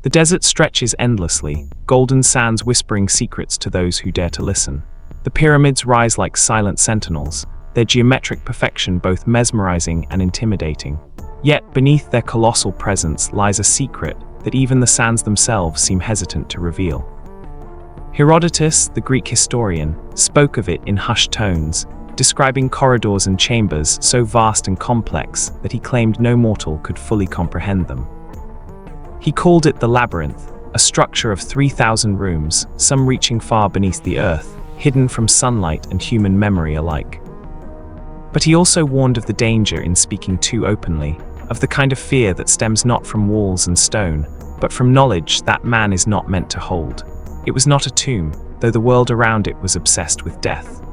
The desert stretches endlessly, golden sands whispering secrets to those who dare to listen. The pyramids rise like silent sentinels, their geometric perfection both mesmerizing and intimidating. Yet, beneath their colossal presence lies a secret that even the sands themselves seem hesitant to reveal. Herodotus, the Greek historian, spoke of it in hushed tones, describing corridors and chambers so vast and complex that he claimed no mortal could fully comprehend them. He called it the labyrinth, a structure of 3,000 rooms, some reaching far beneath the earth, hidden from sunlight and human memory alike. But he also warned of the danger in speaking too openly, of the kind of fear that stems not from walls and stone, but from knowledge that man is not meant to hold. It was not a tomb, though the world around it was obsessed with death.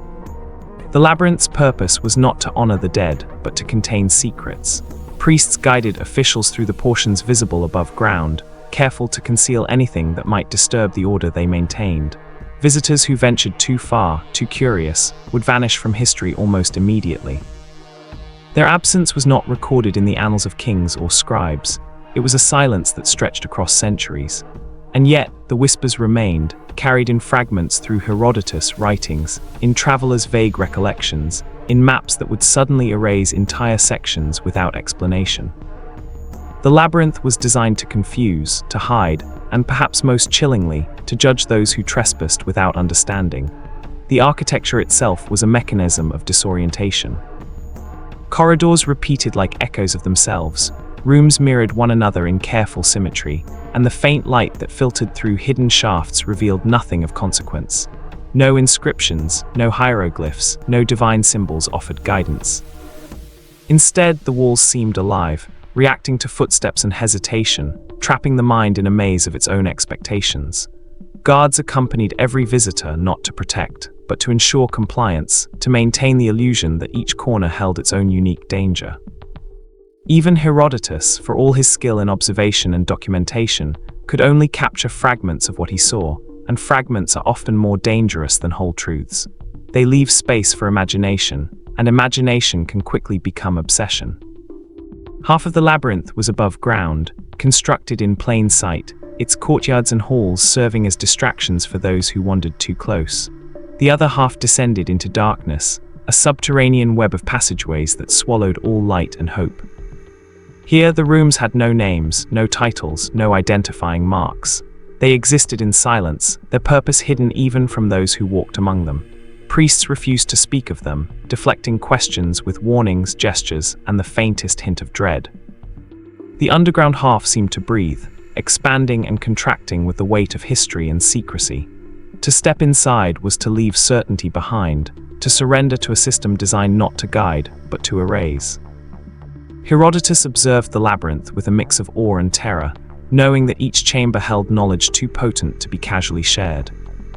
The labyrinth's purpose was not to honor the dead, but to contain secrets. Priests guided officials through the portions visible above ground, careful to conceal anything that might disturb the order they maintained. Visitors who ventured too far, too curious, would vanish from history almost immediately. Their absence was not recorded in the annals of kings or scribes. It was a silence that stretched across centuries. And yet, the whispers remained, carried in fragments through Herodotus' writings, in travelers' vague recollections, in maps that would suddenly erase entire sections without explanation. The labyrinth was designed to confuse, to hide, and perhaps most chillingly, to judge those who trespassed without understanding. The architecture itself was a mechanism of disorientation. Corridors repeated like echoes of themselves, rooms mirrored one another in careful symmetry, and the faint light that filtered through hidden shafts revealed nothing of consequence. No inscriptions, no hieroglyphs, no divine symbols offered guidance. Instead, the walls seemed alive, reacting to footsteps and hesitation, trapping the mind in a maze of its own expectations. Guards accompanied every visitor not to protect, but to ensure compliance, to maintain the illusion that each corner held its own unique danger. Even Herodotus, for all his skill in observation and documentation, could only capture fragments of what he saw, and fragments are often more dangerous than whole truths. They leave space for imagination, and imagination can quickly become obsession. Half of the labyrinth was above ground, constructed in plain sight, its courtyards and halls serving as distractions for those who wandered too close. The other half descended into darkness, a subterranean web of passageways that swallowed all light and hope. Here, the rooms had no names, no titles, no identifying marks. They existed in silence, their purpose hidden even from those who walked among them. Priests refused to speak of them, deflecting questions with warnings, gestures, and the faintest hint of dread. The underground half seemed to breathe, expanding and contracting with the weight of history and secrecy. To step inside was to leave certainty behind, to surrender to a system designed not to guide, but to erase. Herodotus observed the labyrinth with a mix of awe and terror, knowing that each chamber held knowledge too potent to be casually shared.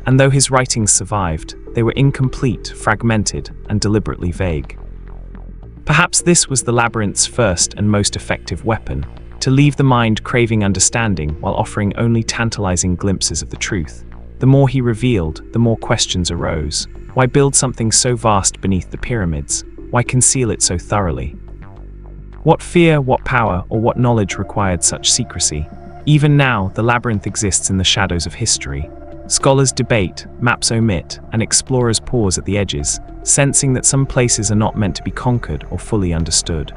And though his writings survived, they were incomplete, fragmented, and deliberately vague. Perhaps this was the labyrinth's first and most effective weapon, to leave the mind craving understanding while offering only tantalizing glimpses of the truth. The more he revealed, the more questions arose. Why build something so vast beneath the pyramids? Why conceal it so thoroughly? What fear, what power, or what knowledge required such secrecy? Even now, the labyrinth exists in the shadows of history. Scholars debate, maps omit, and explorers pause at the edges, sensing that some places are not meant to be conquered or fully understood.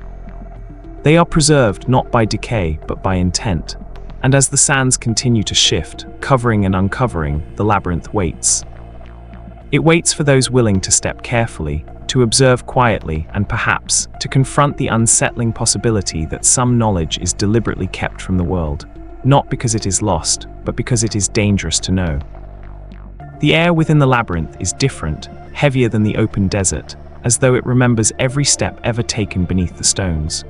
They are preserved not by decay, but by intent. And as the sands continue to shift, covering and uncovering, the labyrinth waits. It waits for those willing to step carefully, to observe quietly, and perhaps to confront the unsettling possibility that some knowledge is deliberately kept from the world, not because it is lost, but because it is dangerous to know. The air within the labyrinth is different, heavier than the open desert, as though it remembers every step ever taken beneath the stones.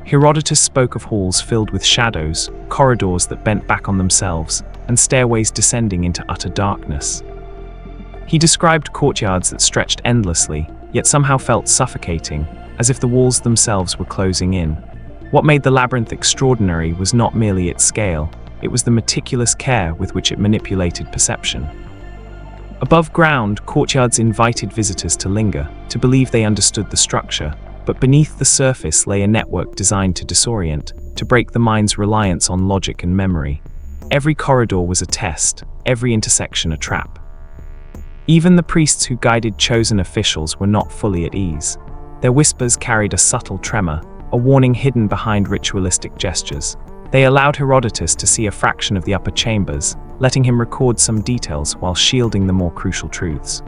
Herodotus spoke of halls filled with shadows, corridors that bent back on themselves, and stairways descending into utter darkness. He described courtyards that stretched endlessly, yet somehow felt suffocating, as if the walls themselves were closing in. What made the labyrinth extraordinary was not merely its scale, it was the meticulous care with which it manipulated perception. Above ground, courtyards invited visitors to linger, to believe they understood the structure, but beneath the surface lay a network designed to disorient, to break the mind's reliance on logic and memory. Every corridor was a test, every intersection a trap. Even the priests who guided chosen officials were not fully at ease. Their whispers carried a subtle tremor, a warning hidden behind ritualistic gestures. They allowed Herodotus to see a fraction of the upper chambers, letting him record some details while shielding the more crucial truths.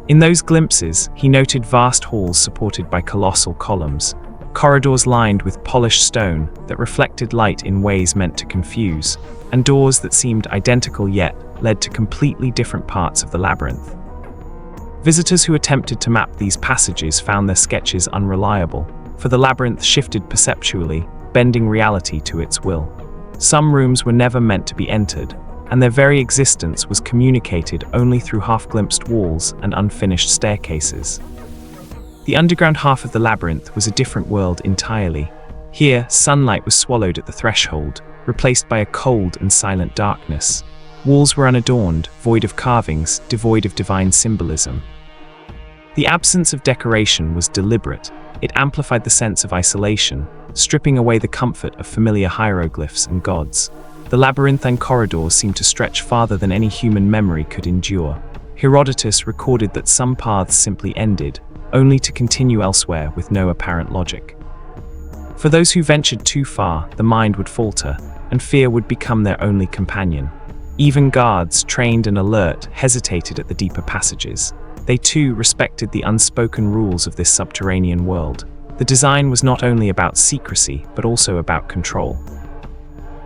In those glimpses, he noted vast halls supported by colossal columns, corridors lined with polished stone that reflected light in ways meant to confuse, and doors that seemed identical yet led to completely different parts of the labyrinth. Visitors who attempted to map these passages found their sketches unreliable, for the labyrinth shifted perceptually, bending reality to its will. Some rooms were never meant to be entered, and their very existence was communicated only through half-glimpsed walls and unfinished staircases. The underground half of the labyrinth was a different world entirely. Here, sunlight was swallowed at the threshold, replaced by a cold and silent darkness. Walls were unadorned, void of carvings, devoid of divine symbolism. The absence of decoration was deliberate. It amplified the sense of isolation, stripping away the comfort of familiar hieroglyphs and gods. The labyrinthine corridors seemed to stretch farther than any human memory could endure. Herodotus recorded that some paths simply ended, only to continue elsewhere with no apparent logic. For those who ventured too far, the mind would falter, and fear would become their only companion. Even guards, trained and alert, hesitated at the deeper passages. They too respected the unspoken rules of this subterranean world. The design was not only about secrecy, but also about control.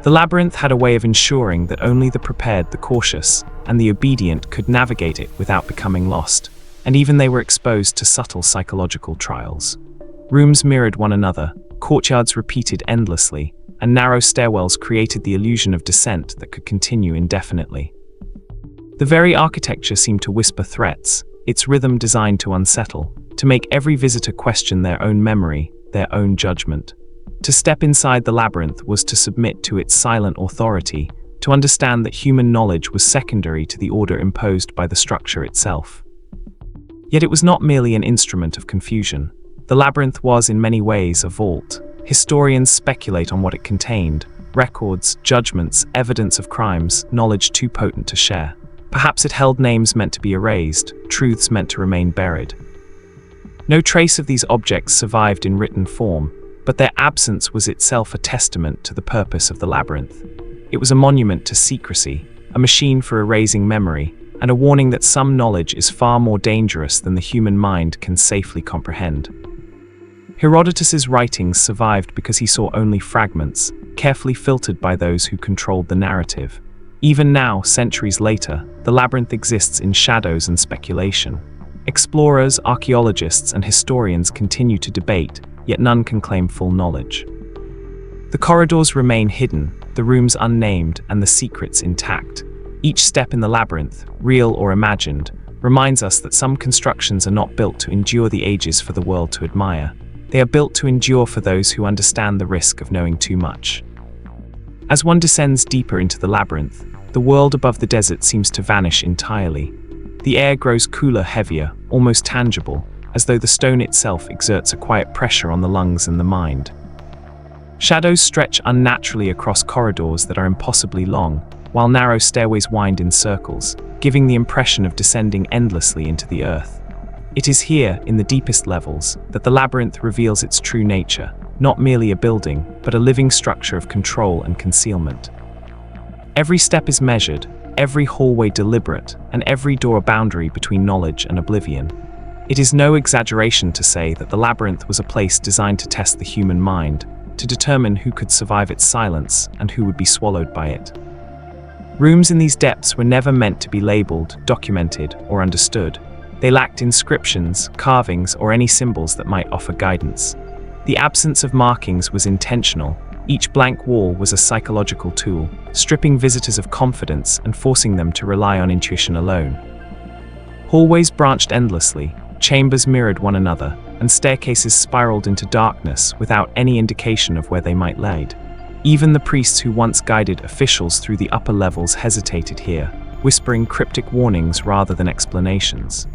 The labyrinth had a way of ensuring that only the prepared, the cautious, and the obedient could navigate it without becoming lost, and even they were exposed to subtle psychological trials. Rooms mirrored one another, courtyards repeated endlessly, and narrow stairwells created the illusion of descent that could continue indefinitely. The very architecture seemed to whisper threats, its rhythm designed to unsettle, to make every visitor question their own memory, their own judgment. To step inside the labyrinth was to submit to its silent authority, to understand that human knowledge was secondary to the order imposed by the structure itself. Yet it was not merely an instrument of confusion. The labyrinth was in many ways a vault. Historians speculate on what it contained: records, judgments, evidence of crimes, knowledge too potent to share. Perhaps it held names meant to be erased, truths meant to remain buried. No trace of these objects survived in written form, but their absence was itself a testament to the purpose of the labyrinth. It was a monument to secrecy, a machine for erasing memory, and a warning that some knowledge is far more dangerous than the human mind can safely comprehend. Herodotus's writings survived because he saw only fragments, carefully filtered by those who controlled the narrative. Even now, centuries later, the labyrinth exists in shadows and speculation. Explorers, archaeologists, and historians continue to debate, yet none can claim full knowledge. The corridors remain hidden, the rooms unnamed, and the secrets intact. Each step in the labyrinth, real or imagined, reminds us that some constructions are not built to endure the ages for the world to admire. They are built to endure for those who understand the risk of knowing too much. As one descends deeper into the labyrinth, the world above the desert seems to vanish entirely. The air grows cooler, heavier, almost tangible, as though the stone itself exerts a quiet pressure on the lungs and the mind. Shadows stretch unnaturally across corridors that are impossibly long, while narrow stairways wind in circles, giving the impression of descending endlessly into the earth. It is here, in the deepest levels, that the labyrinth reveals its true nature, not merely a building, but a living structure of control and concealment. Every step is measured, every hallway deliberate, and every door a boundary between knowledge and oblivion. It is no exaggeration to say that the labyrinth was a place designed to test the human mind, to determine who could survive its silence and who would be swallowed by it. Rooms in these depths were never meant to be labeled, documented, or understood. They lacked inscriptions, carvings, or any symbols that might offer guidance. The absence of markings was intentional. Each blank wall was a psychological tool, stripping visitors of confidence and forcing them to rely on intuition alone. Hallways branched endlessly, chambers mirrored one another, and staircases spiraled into darkness without any indication of where they might lead. Even the priests who once guided officials through the upper levels hesitated here, whispering cryptic warnings rather than explanations.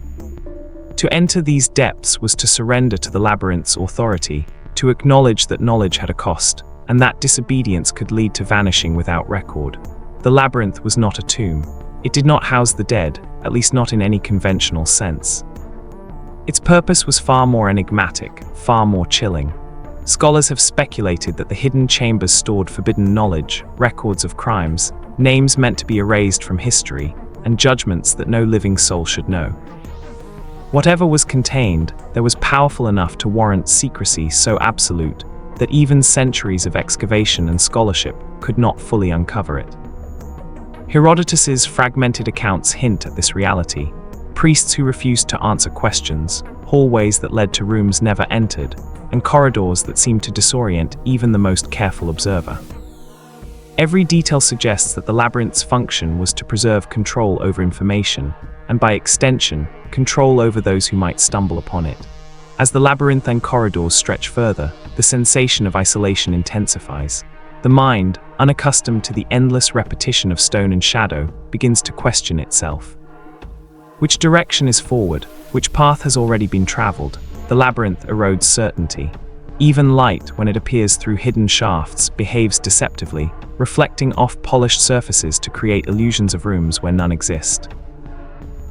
To enter these depths was to surrender to the labyrinth's authority, to acknowledge that knowledge had a cost, and that disobedience could lead to vanishing without record. The labyrinth was not a tomb. It did not house the dead, at least not in any conventional sense. Its purpose was far more enigmatic, far more chilling. Scholars have speculated that the hidden chambers stored forbidden knowledge, records of crimes, names meant to be erased from history, and judgments that no living soul should know. Whatever was contained, there was powerful enough to warrant secrecy so absolute that even centuries of excavation and scholarship could not fully uncover it. Herodotus's fragmented accounts hint at this reality: priests who refused to answer questions, hallways that led to rooms never entered, and corridors that seemed to disorient even the most careful observer. Every detail suggests that the labyrinth's function was to preserve control over information, and by extension, control over those who might stumble upon it. As the labyrinthine corridors stretch further, the sensation of isolation intensifies. The mind, unaccustomed to the endless repetition of stone and shadow, begins to question itself. Which direction is forward? Which path has already been traveled? The labyrinth erodes certainty. Even light, when it appears through hidden shafts, behaves deceptively, reflecting off polished surfaces to create illusions of rooms where none exist.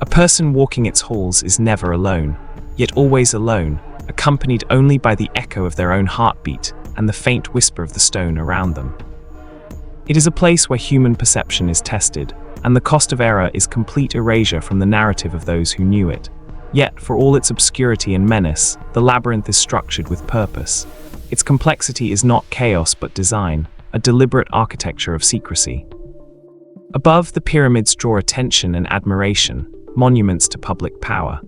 A person walking its halls is never alone, yet always alone, accompanied only by the echo of their own heartbeat and the faint whisper of the stone around them. It is a place where human perception is tested, and the cost of error is complete erasure from the narrative of those who knew it. Yet, for all its obscurity and menace, the labyrinth is structured with purpose. Its complexity is not chaos but design, a deliberate architecture of secrecy. Above, the pyramids draw attention and admiration, monuments to public power.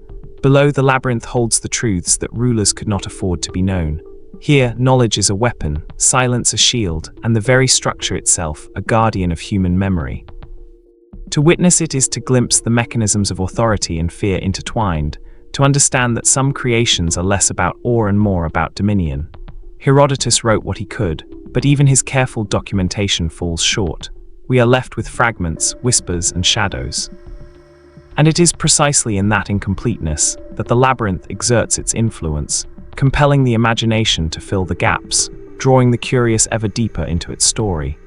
Below, the labyrinth holds the truths that rulers could not afford to be known. Here, knowledge is a weapon, silence a shield, and the very structure itself a guardian of human memory. To witness it is to glimpse the mechanisms of authority and fear intertwined, to understand that some creations are less about awe and more about dominion. Herodotus wrote what he could, but even his careful documentation falls short. We are left with fragments, whispers, and shadows. And it is precisely in that incompleteness that the labyrinth exerts its influence, compelling the imagination to fill the gaps, drawing the curious ever deeper into its story.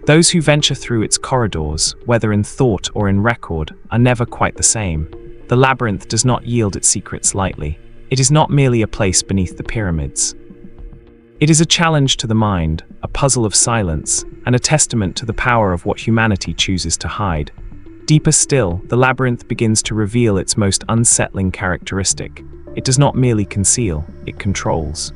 Those who venture through its corridors, whether in thought or in record, are never quite the same. The labyrinth does not yield its secrets lightly. It is not merely a place beneath the pyramids. It is a challenge to the mind, a puzzle of silence, and a testament to the power of what humanity chooses to hide. Deeper still, the labyrinth begins to reveal its most unsettling characteristic. It does not merely conceal, it controls.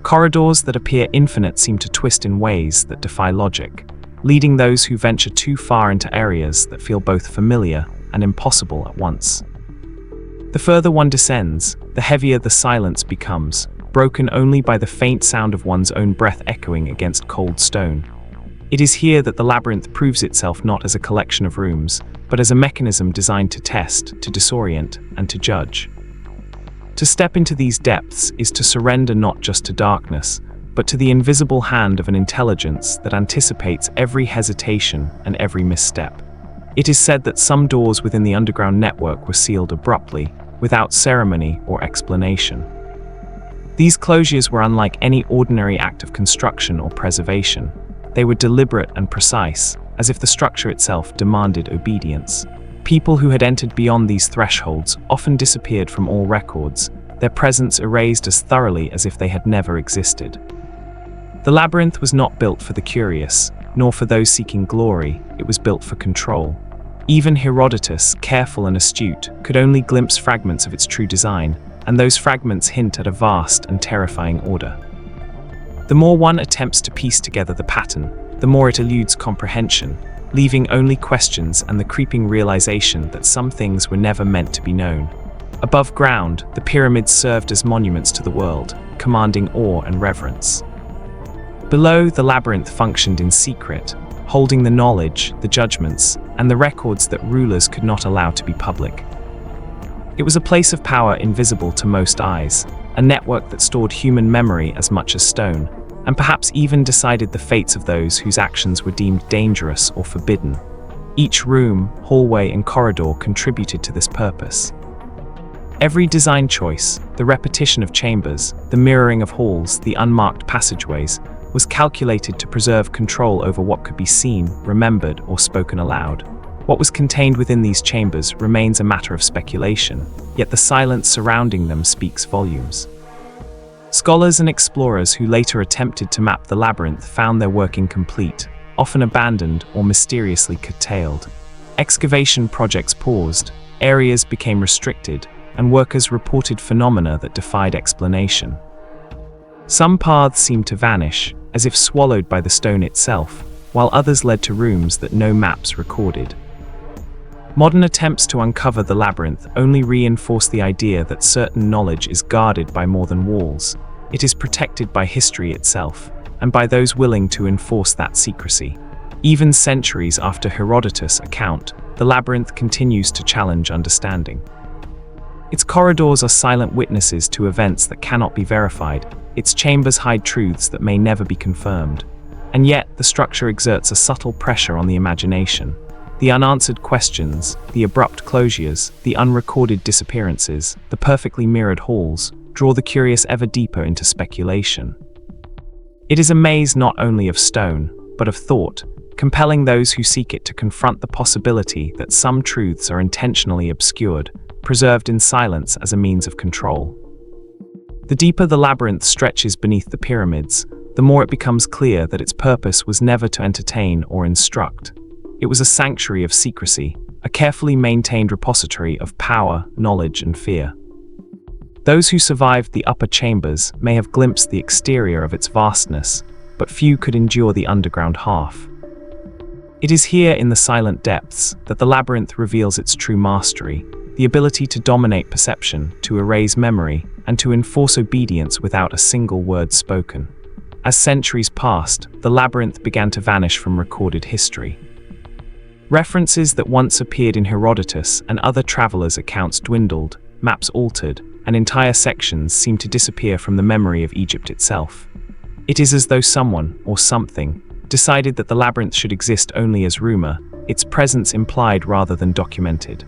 Corridors that appear infinite seem to twist in ways that defy logic, leading those who venture too far into areas that feel both familiar and impossible at once. The further one descends, the heavier the silence becomes, broken only by the faint sound of one's own breath echoing against cold stone. It is here that the labyrinth proves itself not as a collection of rooms, but as a mechanism designed to test, to disorient, and to judge. To step into these depths is to surrender not just to darkness, but to the invisible hand of an intelligence that anticipates every hesitation and every misstep. It is said that some doors within the underground network were sealed abruptly, without ceremony or explanation. These closures were unlike any ordinary act of construction or preservation. They were deliberate and precise, as if the structure itself demanded obedience. People who had entered beyond these thresholds often disappeared from all records, their presence erased as thoroughly as if they had never existed. The labyrinth was not built for the curious, nor for those seeking glory, it was built for control. Even Herodotus, careful and astute, could only glimpse fragments of its true design, and those fragments hint at a vast and terrifying order. The more one attempts to piece together the pattern, the more it eludes comprehension, leaving only questions and the creeping realization that some things were never meant to be known. Above ground, the pyramids served as monuments to the world, commanding awe and reverence. Below, the labyrinth functioned in secret, holding the knowledge, the judgments, and the records that rulers could not allow to be public. It was a place of power invisible to most eyes, a network that stored human memory as much as stone, and perhaps even decided the fates of those whose actions were deemed dangerous or forbidden. Each room, hallway, and corridor contributed to this purpose. Every design choice, the repetition of chambers, the mirroring of halls, the unmarked passageways, was calculated to preserve control over what could be seen, remembered, or spoken aloud. What was contained within these chambers remains a matter of speculation, yet the silence surrounding them speaks volumes. Scholars and explorers who later attempted to map the labyrinth found their work incomplete, often abandoned or mysteriously curtailed. Excavation projects paused, areas became restricted, and workers reported phenomena that defied explanation. Some paths seemed to vanish, as if swallowed by the stone itself, while others led to rooms that no maps recorded. Modern attempts to uncover the labyrinth only reinforce the idea that certain knowledge is guarded by more than walls. It is protected by history itself, and by those willing to enforce that secrecy. Even centuries after Herodotus' account, the labyrinth continues to challenge understanding. Its corridors are silent witnesses to events that cannot be verified, its chambers hide truths that may never be confirmed. And yet, the structure exerts a subtle pressure on the imagination. The unanswered questions, the abrupt closures, the unrecorded disappearances, the perfectly mirrored halls, draw the curious ever deeper into speculation. It is a maze not only of stone, but of thought, compelling those who seek it to confront the possibility that some truths are intentionally obscured, preserved in silence as a means of control. The deeper the labyrinth stretches beneath the pyramids, the more it becomes clear that its purpose was never to entertain or instruct. It was a sanctuary of secrecy, a carefully maintained repository of power, knowledge, and fear. Those who survived the upper chambers may have glimpsed the exterior of its vastness, but few could endure the underground half. It is here in the silent depths that the labyrinth reveals its true mastery, the ability to dominate perception, to erase memory, and to enforce obedience without a single word spoken. As centuries passed, the labyrinth began to vanish from recorded history. References that once appeared in Herodotus and other travelers' accounts dwindled, maps altered, and entire sections seemed to disappear from the memory of Egypt itself. It is as though someone, or something, decided that the labyrinth should exist only as rumor, its presence implied rather than documented.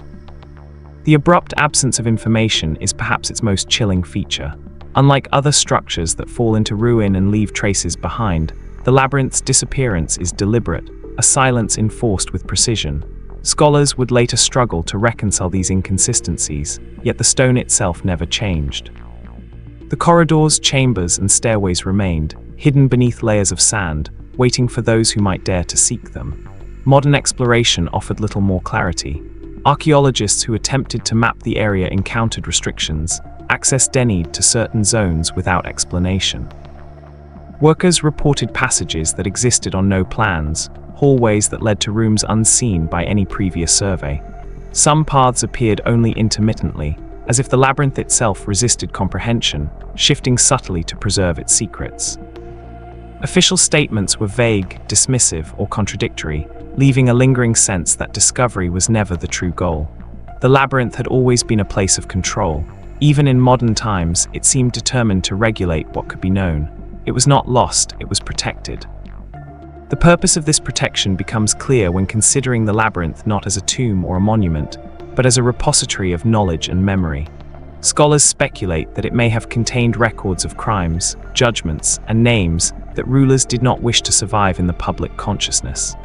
The abrupt absence of information is perhaps its most chilling feature. Unlike other structures that fall into ruin and leave traces behind, the labyrinth's disappearance is deliberate, a silence enforced with precision. Scholars would later struggle to reconcile these inconsistencies, yet the stone itself never changed. The corridors, chambers, and stairways remained, hidden beneath layers of sand, waiting for those who might dare to seek them. Modern exploration offered little more clarity. Archaeologists who attempted to map the area encountered restrictions, access denied to certain zones without explanation. Workers reported passages that existed on no plans, hallways that led to rooms unseen by any previous survey. Some paths appeared only intermittently, as if the labyrinth itself resisted comprehension, shifting subtly to preserve its secrets. Official statements were vague, dismissive, or contradictory, leaving a lingering sense that discovery was never the true goal. The labyrinth had always been a place of control. Even in modern times, it seemed determined to regulate what could be known. It was not lost, it was protected. The purpose of this protection becomes clear when considering the labyrinth not as a tomb or a monument, but as a repository of knowledge and memory. Scholars speculate that it may have contained records of crimes, judgments, and names that rulers did not wish to survive in the public consciousness.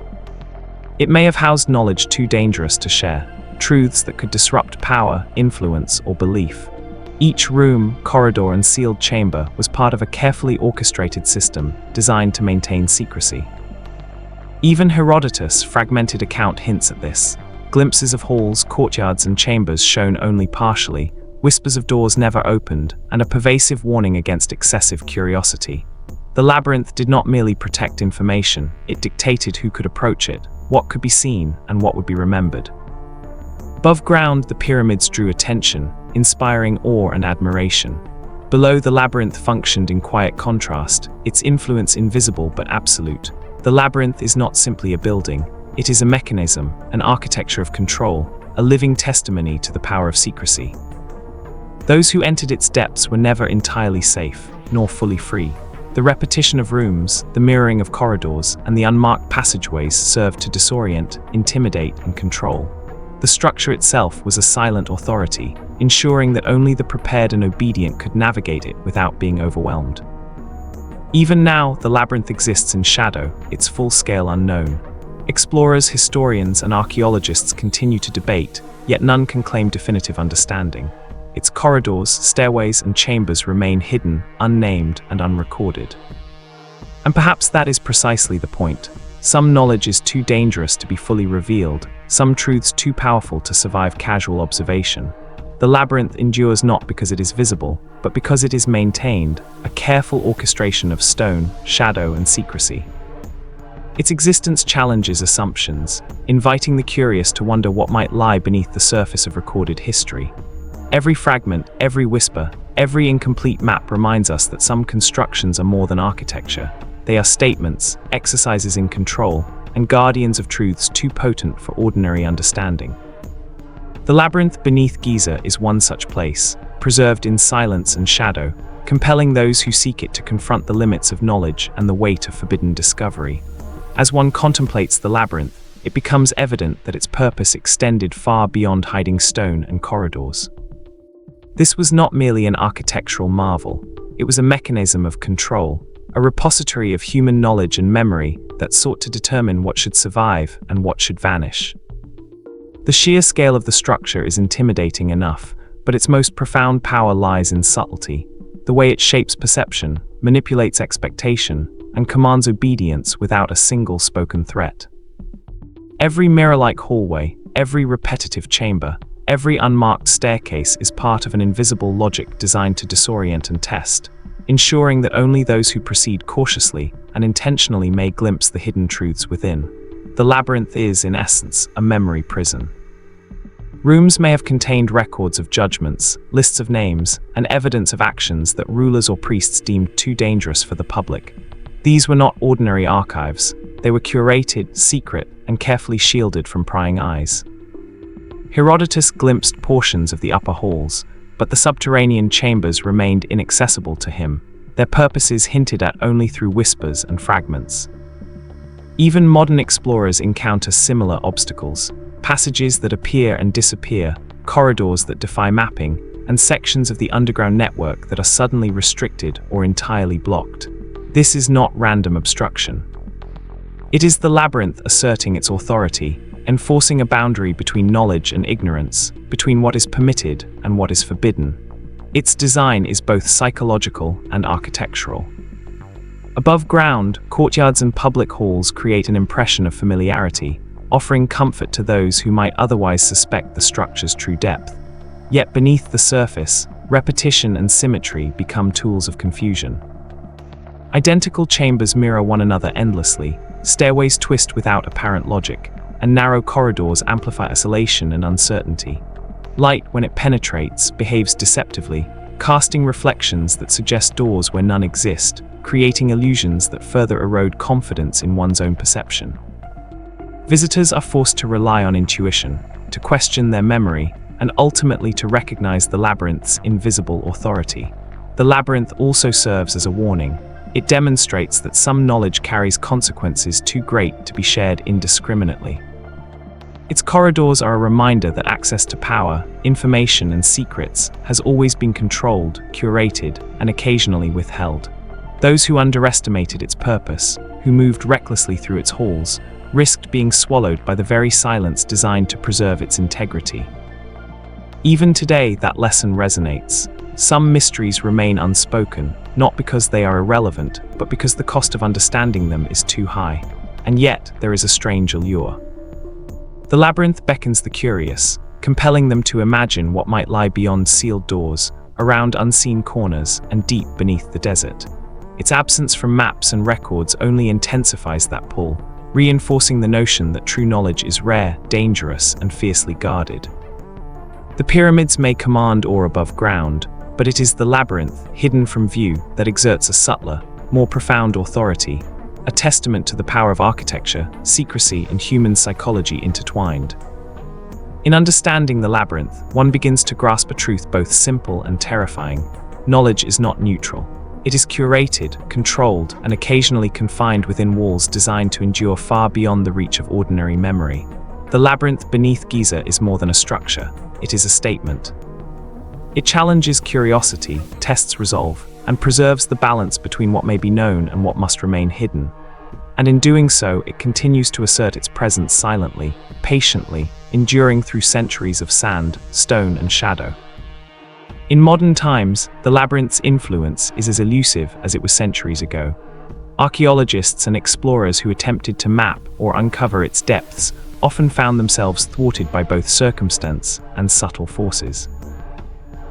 It may have housed knowledge too dangerous to share, truths that could disrupt power, influence, or belief. Each room, corridor, and sealed chamber was part of a carefully orchestrated system designed to maintain secrecy. Even Herodotus' fragmented account hints at this. Glimpses of halls, courtyards, and chambers shown only partially, whispers of doors never opened, and a pervasive warning against excessive curiosity. The labyrinth did not merely protect information, it dictated who could approach it, what could be seen, and what would be remembered. Above ground, the pyramids drew attention, inspiring awe and admiration. Below, the labyrinth functioned in quiet contrast, its influence invisible but absolute. The labyrinth is not simply a building, it is a mechanism, an architecture of control, a living testimony to the power of secrecy. Those who entered its depths were never entirely safe, nor fully free. The repetition of rooms, the mirroring of corridors, and the unmarked passageways served to disorient, intimidate, and control. The structure itself was a silent authority, ensuring that only the prepared and obedient could navigate it without being overwhelmed. Even now, the labyrinth exists in shadow, its full scale unknown. Explorers, historians, and archaeologists continue to debate, yet none can claim definitive understanding. Its corridors, stairways, and chambers remain hidden, unnamed, and unrecorded. And perhaps that is precisely the point. Some knowledge is too dangerous to be fully revealed, some truths too powerful to survive casual observation. The labyrinth endures not because it is visible, but because it is maintained, a careful orchestration of stone, shadow, and secrecy. Its existence challenges assumptions, inviting the curious to wonder what might lie beneath the surface of recorded history. Every fragment, every whisper, every incomplete map reminds us that some constructions are more than architecture. They are statements, exercises in control, and guardians of truths too potent for ordinary understanding. The labyrinth beneath Giza is one such place, preserved in silence and shadow, compelling those who seek it to confront the limits of knowledge and the weight of forbidden discovery. As one contemplates the labyrinth, it becomes evident that its purpose extended far beyond hiding stone and corridors. This was not merely an architectural marvel, it was a mechanism of control, a repository of human knowledge and memory that sought to determine what should survive and what should vanish. The sheer scale of the structure is intimidating enough, but its most profound power lies in subtlety, the way it shapes perception, manipulates expectation, and commands obedience without a single spoken threat. Every mirror-like hallway, every repetitive chamber, every unmarked staircase is part of an invisible logic designed to disorient and test, ensuring that only those who proceed cautiously and intentionally may glimpse the hidden truths within. The labyrinth is, in essence, a memory prison. Rooms may have contained records of judgments, lists of names, and evidence of actions that rulers or priests deemed too dangerous for the public. These were not ordinary archives. They were curated, secret, and carefully shielded from prying eyes. Herodotus glimpsed portions of the upper halls, but the subterranean chambers remained inaccessible to him, their purposes hinted at only through whispers and fragments. Even modern explorers encounter similar obstacles, passages that appear and disappear, corridors that defy mapping, and sections of the underground network that are suddenly restricted or entirely blocked. This is not random obstruction. It is the labyrinth asserting its authority, enforcing a boundary between knowledge and ignorance, between what is permitted and what is forbidden. Its design is both psychological and architectural. Above ground, courtyards and public halls create an impression of familiarity, offering comfort to those who might otherwise suspect the structure's true depth. Yet beneath the surface, repetition and symmetry become tools of confusion. Identical chambers mirror one another endlessly, stairways twist without apparent logic, and narrow corridors amplify isolation and uncertainty. Light, when it penetrates, behaves deceptively, casting reflections that suggest doors where none exist, creating illusions that further erode confidence in one's own perception. Visitors are forced to rely on intuition, to question their memory, and ultimately to recognize the labyrinth's invisible authority. The labyrinth also serves as a warning. It demonstrates that some knowledge carries consequences too great to be shared indiscriminately. Its corridors are a reminder that access to power, information, and secrets has always been controlled, curated, and occasionally withheld. Those who underestimated its purpose, who moved recklessly through its halls, risked being swallowed by the very silence designed to preserve its integrity. Even today, that lesson resonates. Some mysteries remain unspoken, not because they are irrelevant, but because the cost of understanding them is too high. And yet, there is a strange allure. The labyrinth beckons the curious, compelling them to imagine what might lie beyond sealed doors, around unseen corners, and deep beneath the desert. Its absence from maps and records only intensifies that pull, reinforcing the notion that true knowledge is rare, dangerous, and fiercely guarded. The pyramids may command awe above ground, but it is the labyrinth, hidden from view, that exerts a subtler, more profound authority, a testament to the power of architecture, secrecy, and human psychology intertwined. In understanding the labyrinth, one begins to grasp a truth both simple and terrifying. Knowledge is not neutral. It is curated, controlled, and occasionally confined within walls designed to endure far beyond the reach of ordinary memory. The labyrinth beneath Giza is more than a structure. It is a statement. It challenges curiosity, tests resolve, and preserves the balance between what may be known and what must remain hidden. And in doing so, it continues to assert its presence silently, patiently, enduring through centuries of sand, stone, and shadow. In modern times, the labyrinth's influence is as elusive as it was centuries ago. Archaeologists and explorers who attempted to map or uncover its depths often found themselves thwarted by both circumstance and subtle forces.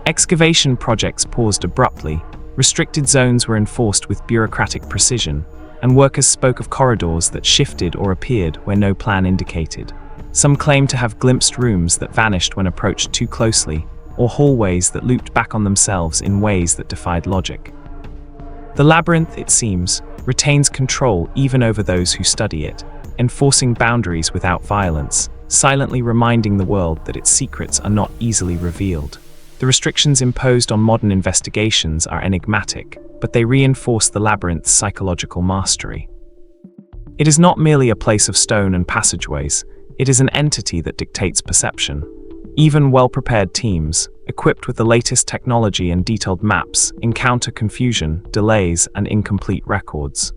Excavation projects paused abruptly, restricted zones were enforced with bureaucratic precision, and workers spoke of corridors that shifted or appeared where no plan indicated. Some claimed to have glimpsed rooms that vanished when approached too closely, or hallways that looped back on themselves in ways that defied logic. The labyrinth, it seems, retains control even over those who study it, enforcing boundaries without violence, silently reminding the world that its secrets are not easily revealed. The restrictions imposed on modern investigations are enigmatic, but they reinforce the labyrinth's psychological mastery. It is not merely a place of stone and passageways, it is an entity that dictates perception. Even well-prepared teams, equipped with the latest technology and detailed maps, encounter confusion, delays, and incomplete records.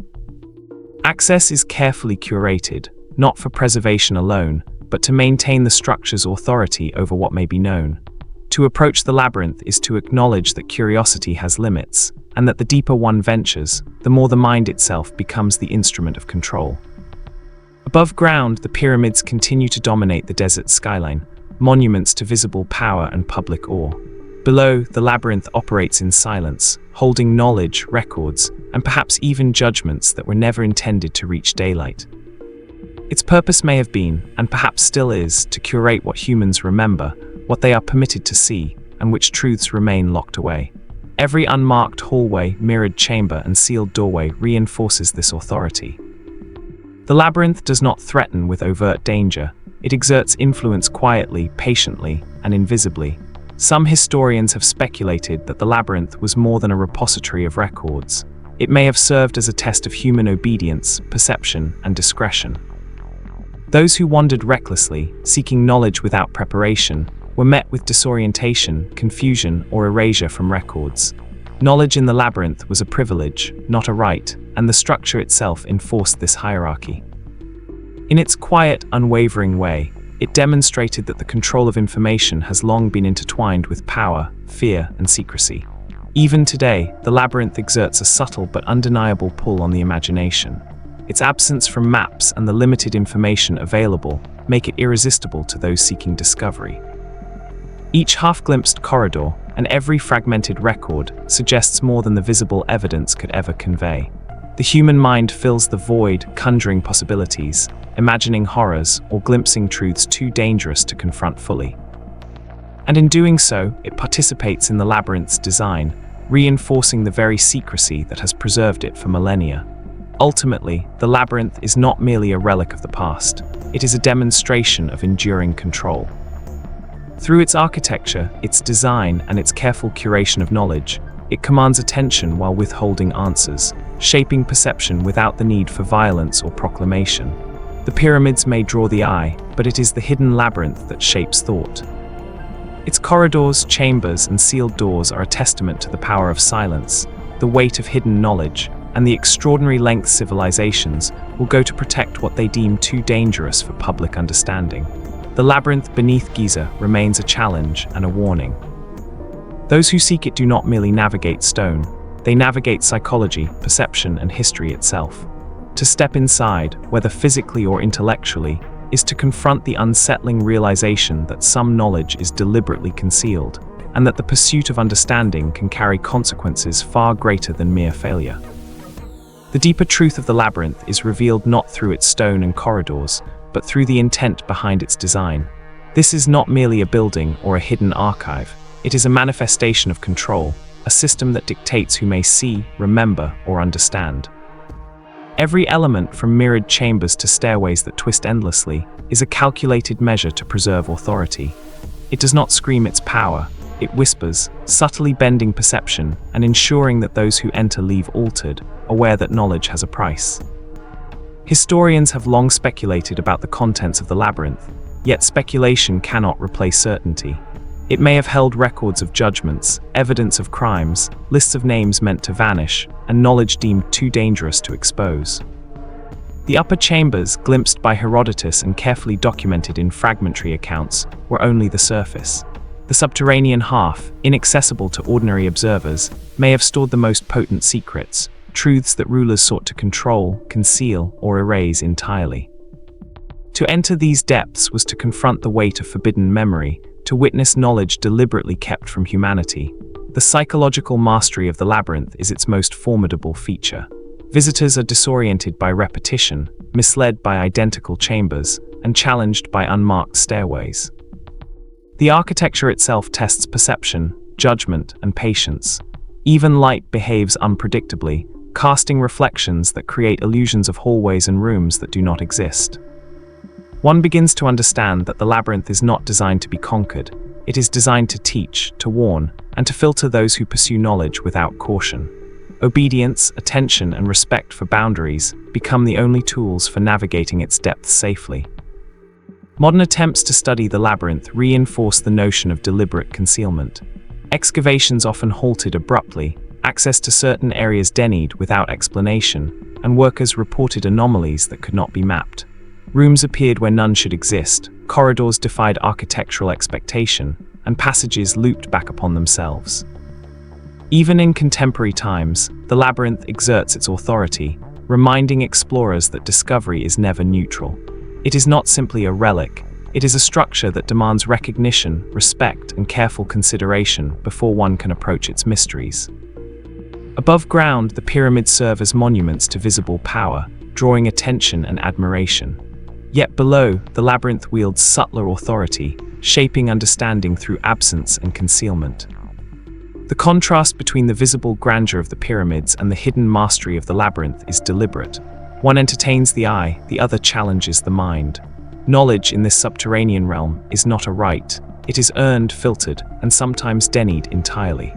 Access is carefully curated, not for preservation alone, but to maintain the structure's authority over what may be known. To approach the labyrinth is to acknowledge that curiosity has limits, and that the deeper one ventures, the more the mind itself becomes the instrument of control. Above ground, the pyramids continue to dominate the desert skyline, monuments to visible power and public awe. Below, the labyrinth operates in silence, holding knowledge, records, and perhaps even judgments that were never intended to reach daylight. Its purpose may have been, and perhaps still is, to curate what humans remember, what they are permitted to see, and which truths remain locked away. Every unmarked hallway, mirrored chamber, and sealed doorway reinforces this authority. The labyrinth does not threaten with overt danger. It exerts influence quietly, patiently, and invisibly. Some historians have speculated that the labyrinth was more than a repository of records. It may have served as a test of human obedience, perception, and discretion. Those who wandered recklessly, seeking knowledge without preparation, were met with disorientation, confusion, or erasure from records. Knowledge in the labyrinth was a privilege, not a right, and the structure itself enforced this hierarchy. In its quiet, unwavering way, it demonstrated that the control of information has long been intertwined with power, fear, and secrecy. Even today, the labyrinth exerts a subtle but undeniable pull on the imagination. Its absence from maps and the limited information available make it irresistible to those seeking discovery. Each half-glimpsed corridor and every fragmented record suggests more than the visible evidence could ever convey. The human mind fills the void, conjuring possibilities, imagining horrors, or glimpsing truths too dangerous to confront fully. And in doing so, it participates in the labyrinth's design, reinforcing the very secrecy that has preserved it for millennia. Ultimately, the labyrinth is not merely a relic of the past, it is a demonstration of enduring control. Through its architecture, its design, and its careful curation of knowledge, it commands attention while withholding answers, shaping perception without the need for violence or proclamation. The pyramids may draw the eye, but it is the hidden labyrinth that shapes thought. Its corridors, chambers, and sealed doors are a testament to the power of silence, the weight of hidden knowledge, and the extraordinary lengths civilizations will go to protect what they deem too dangerous for public understanding. The labyrinth beneath Giza remains a challenge and a warning. Those who seek it do not merely navigate stone, they navigate psychology, perception, and history itself. To step inside, whether physically or intellectually, is to confront the unsettling realization that some knowledge is deliberately concealed, and that the pursuit of understanding can carry consequences far greater than mere failure. The deeper truth of the labyrinth is revealed not through its stone and corridors, but through the intent behind its design. This is not merely a building or a hidden archive, it is a manifestation of control, a system that dictates who may see, remember, or understand. Every element, from mirrored chambers to stairways that twist endlessly, is a calculated measure to preserve authority. It does not scream its power, it whispers, subtly bending perception and ensuring that those who enter leave altered, aware that knowledge has a price. Historians have long speculated about the contents of the labyrinth, yet speculation cannot replace certainty. It may have held records of judgments, evidence of crimes, lists of names meant to vanish, and knowledge deemed too dangerous to expose. The upper chambers, glimpsed by Herodotus and carefully documented in fragmentary accounts, were only the surface. The subterranean half, inaccessible to ordinary observers, may have stored the most potent secrets, truths that rulers sought to control, conceal, or erase entirely. To enter these depths was to confront the weight of forbidden memory, to witness knowledge deliberately kept from humanity. The psychological mastery of the labyrinth is its most formidable feature. Visitors are disoriented by repetition, misled by identical chambers, and challenged by unmarked stairways. The architecture itself tests perception, judgment, and patience. Even light behaves unpredictably, casting reflections that create illusions of hallways and rooms that do not exist. One begins to understand that the labyrinth is not designed to be conquered. It is designed to teach, to warn, and to filter those who pursue knowledge without caution. Obedience, attention, and respect for boundaries become the only tools for navigating its depths safely. Modern attempts to study the labyrinth reinforce the notion of deliberate concealment. Excavations often halted abruptly, access to certain areas denied without explanation, and workers reported anomalies that could not be mapped. Rooms appeared where none should exist, corridors defied architectural expectation, and passages looped back upon themselves. Even in contemporary times, the labyrinth exerts its authority, reminding explorers that discovery is never neutral. It is not simply a relic, it is a structure that demands recognition, respect, and careful consideration before one can approach its mysteries. Above ground, the pyramids serve as monuments to visible power, drawing attention and admiration. Yet below, the labyrinth wields subtler authority, shaping understanding through absence and concealment. The contrast between the visible grandeur of the pyramids and the hidden mastery of the labyrinth is deliberate. One entertains the eye, the other challenges the mind. Knowledge in this subterranean realm is not a right. It is earned, filtered, and sometimes denied entirely.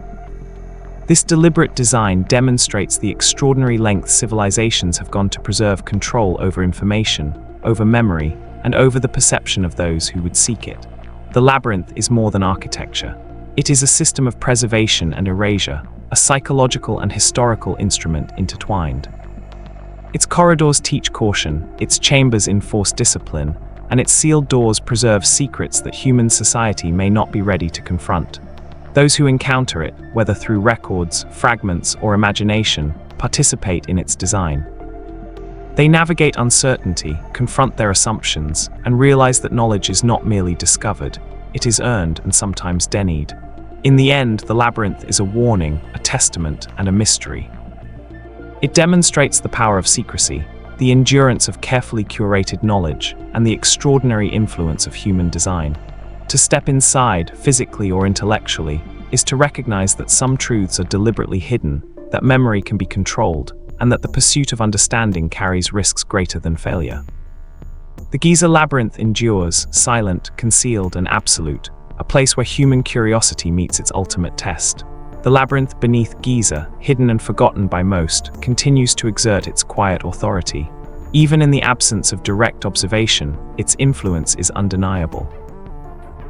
This deliberate design demonstrates the extraordinary lengths civilizations have gone to preserve control over information, over memory, and over the perception of those who would seek it. The labyrinth is more than architecture. It is a system of preservation and erasure, a psychological and historical instrument intertwined. Its corridors teach caution, its chambers enforce discipline, and its sealed doors preserve secrets that human society may not be ready to confront. Those who encounter it, whether through records, fragments, or imagination, participate in its design. They navigate uncertainty, confront their assumptions, and realize that knowledge is not merely discovered, it is earned and sometimes denied. In the end, the labyrinth is a warning, a testament, and a mystery. It demonstrates the power of secrecy, the endurance of carefully curated knowledge, and the extraordinary influence of human design. To step inside, physically or intellectually, is to recognize that some truths are deliberately hidden, that memory can be controlled, and that the pursuit of understanding carries risks greater than failure. The Giza Labyrinth endures, silent, concealed, and absolute, a place where human curiosity meets its ultimate test. The labyrinth beneath Giza, hidden and forgotten by most, continues to exert its quiet authority. Even in the absence of direct observation, its influence is undeniable.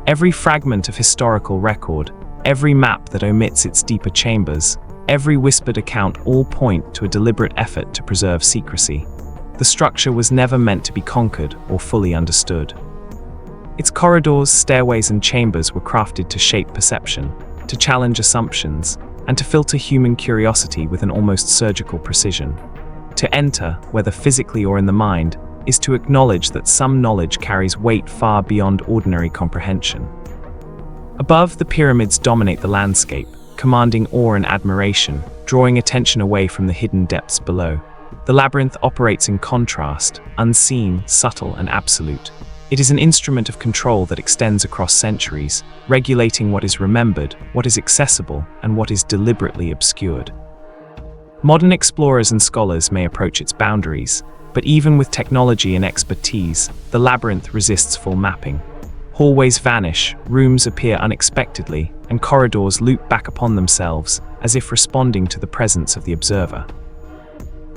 Every fragment of historical record, every map that omits its deeper chambers, every whispered account all point to a deliberate effort to preserve secrecy. The structure was never meant to be conquered or fully understood. Its corridors, stairways, and chambers were crafted to shape perception, to challenge assumptions, and to filter human curiosity with an almost surgical precision. To enter, whether physically or in the mind, is to acknowledge that some knowledge carries weight far beyond ordinary comprehension. Above, the pyramids dominate the landscape, commanding awe and admiration, drawing attention away from the hidden depths below. The labyrinth operates in contrast, unseen, subtle, and absolute. It is an instrument of control that extends across centuries, regulating what is remembered, what is accessible, and what is deliberately obscured. Modern explorers and scholars may approach its boundaries, but even with technology and expertise, the labyrinth resists full mapping. Hallways vanish, rooms appear unexpectedly, and corridors loop back upon themselves, as if responding to the presence of the observer.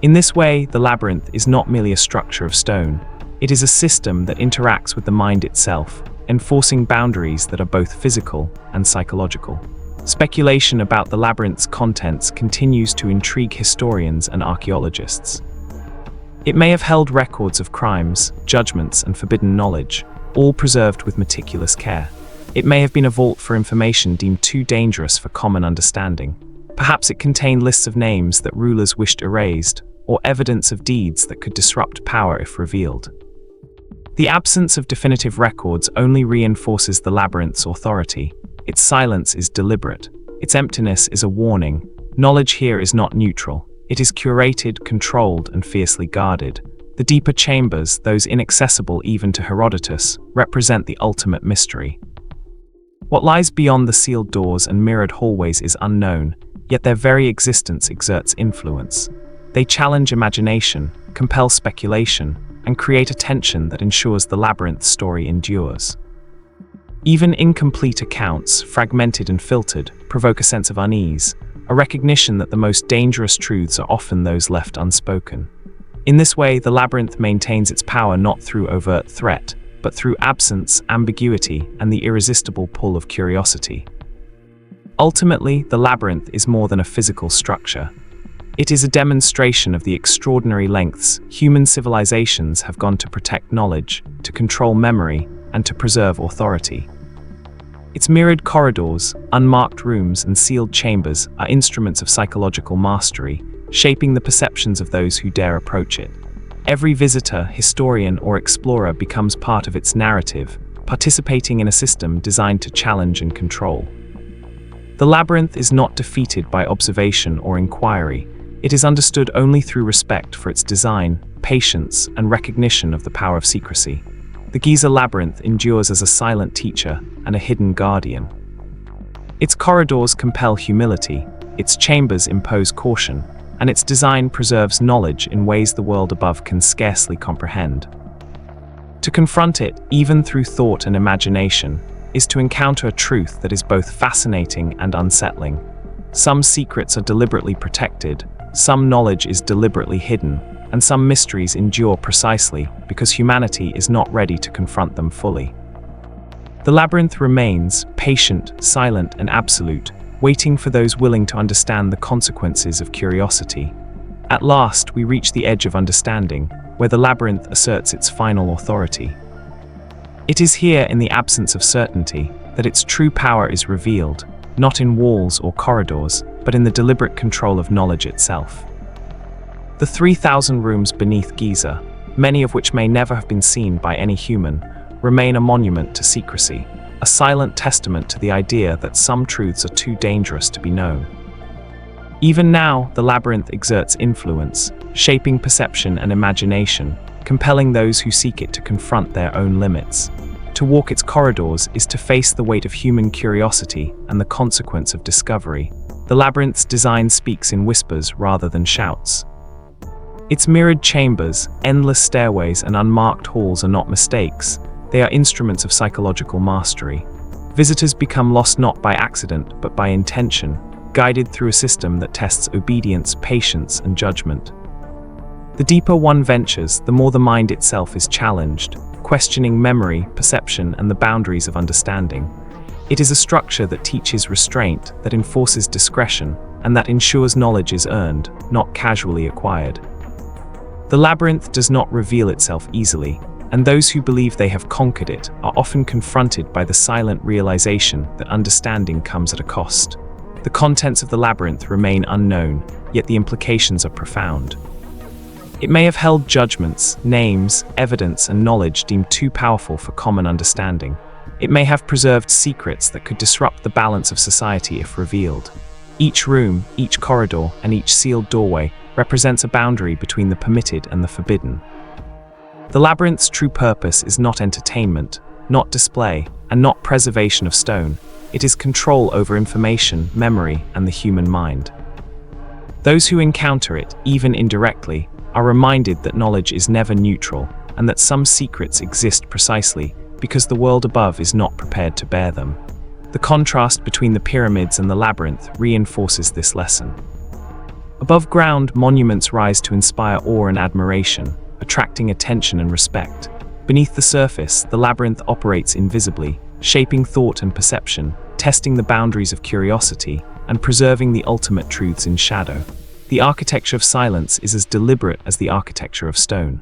In this way, the labyrinth is not merely a structure of stone. It is a system that interacts with the mind itself, enforcing boundaries that are both physical and psychological. Speculation about the labyrinth's contents continues to intrigue historians and archaeologists. It may have held records of crimes, judgments, and forbidden knowledge, all preserved with meticulous care. It may have been a vault for information deemed too dangerous for common understanding. Perhaps it contained lists of names that rulers wished erased, or evidence of deeds that could disrupt power if revealed. The absence of definitive records only reinforces the labyrinth's authority. Its silence is deliberate. Its emptiness is a warning. Knowledge here is not neutral. It is curated, controlled, and fiercely guarded. The deeper chambers, those inaccessible even to Herodotus, represent the ultimate mystery. What lies beyond the sealed doors and mirrored hallways is unknown, yet their very existence exerts influence. They challenge imagination, compel speculation, and create a tension that ensures the labyrinth's story endures. Even incomplete accounts, fragmented and filtered, provoke a sense of unease, a recognition that the most dangerous truths are often those left unspoken. In this way, the labyrinth maintains its power not through overt threat, but through absence, ambiguity, and the irresistible pull of curiosity. Ultimately, the labyrinth is more than a physical structure. It is a demonstration of the extraordinary lengths human civilizations have gone to protect knowledge, to control memory, and to preserve authority. Its mirrored corridors, unmarked rooms, and sealed chambers are instruments of psychological mastery, shaping the perceptions of those who dare approach it. Every visitor, historian, or explorer becomes part of its narrative, participating in a system designed to challenge and control. The labyrinth is not defeated by observation or inquiry. It is understood only through respect for its design, patience, and recognition of the power of secrecy. The Giza Labyrinth endures as a silent teacher and a hidden guardian. Its corridors compel humility, its chambers impose caution, and its design preserves knowledge in ways the world above can scarcely comprehend. To confront it, even through thought and imagination, is to encounter a truth that is both fascinating and unsettling. Some secrets are deliberately protected, some knowledge is deliberately hidden, and some mysteries endure precisely because humanity is not ready to confront them fully. The labyrinth remains patient, silent, and absolute, waiting for those willing to understand the consequences of curiosity. At last, we reach the edge of understanding, where the labyrinth asserts its final authority. It is here, in the absence of certainty, that its true power is revealed, not in walls or corridors, but in the deliberate control of knowledge itself. The 3,000 rooms beneath Giza, many of which may never have been seen by any human, remain a monument to secrecy, a silent testament to the idea that some truths are too dangerous to be known. Even now, the labyrinth exerts influence, shaping perception and imagination, compelling those who seek it to confront their own limits. To walk its corridors is to face the weight of human curiosity and the consequence of discovery. The labyrinth's design speaks in whispers rather than shouts. Its mirrored chambers, endless stairways, and unmarked halls are not mistakes. They are instruments of psychological mastery. Visitors become lost not by accident, but by intention, guided through a system that tests obedience, patience, and judgment. The deeper one ventures, the more the mind itself is challenged, questioning memory, perception, and the boundaries of understanding. It is a structure that teaches restraint, that enforces discretion, and that ensures knowledge is earned, not casually acquired. The labyrinth does not reveal itself easily, and those who believe they have conquered it are often confronted by the silent realization that understanding comes at a cost. The contents of the labyrinth remain unknown, yet the implications are profound. It may have held judgments, names, evidence, and knowledge deemed too powerful for common understanding. It may have preserved secrets that could disrupt the balance of society if revealed. Each room, each corridor, and each sealed doorway represents a boundary between the permitted and the forbidden. The labyrinth's true purpose is not entertainment, not display, and not preservation of stone. It is control over information, memory, and the human mind. Those who encounter it, even indirectly, are reminded that knowledge is never neutral, and that some secrets exist precisely because the world above is not prepared to bear them. The contrast between the pyramids and the labyrinth reinforces this lesson. Above ground, monuments rise to inspire awe and admiration, attracting attention and respect. Beneath the surface, the labyrinth operates invisibly, shaping thought and perception, testing the boundaries of curiosity, and preserving the ultimate truths in shadow. The architecture of silence is as deliberate as the architecture of stone.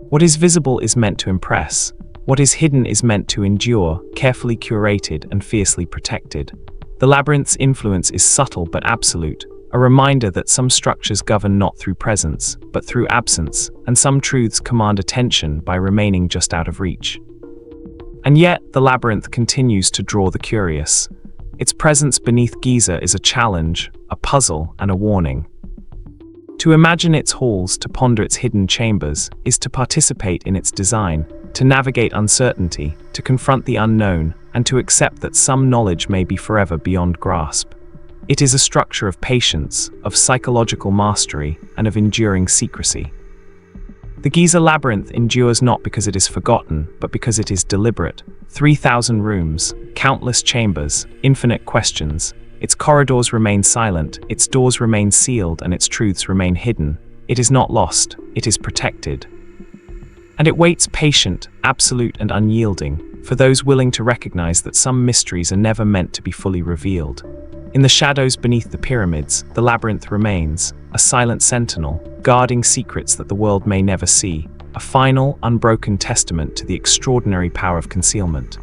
What is visible is meant to impress. What is hidden is meant to endure, carefully curated and fiercely protected. The labyrinth's influence is subtle but absolute, a reminder that some structures govern not through presence, but through absence, and some truths command attention by remaining just out of reach. And yet, the labyrinth continues to draw the curious. Its presence beneath Giza is a challenge, a puzzle, and a warning. To imagine its halls, to ponder its hidden chambers, is to participate in its design, to navigate uncertainty, to confront the unknown, and to accept that some knowledge may be forever beyond grasp. It is a structure of patience, of psychological mastery, and of enduring secrecy. The Giza Labyrinth endures not because it is forgotten, but because it is deliberate. 3,000 rooms, countless chambers, infinite questions. Its corridors remain silent, its doors remain sealed, and its truths remain hidden. It is not lost, it is protected. And it waits patient, absolute, and unyielding, for those willing to recognize that some mysteries are never meant to be fully revealed. In the shadows beneath the pyramids, the labyrinth remains, a silent sentinel, guarding secrets that the world may never see, a final, unbroken testament to the extraordinary power of concealment.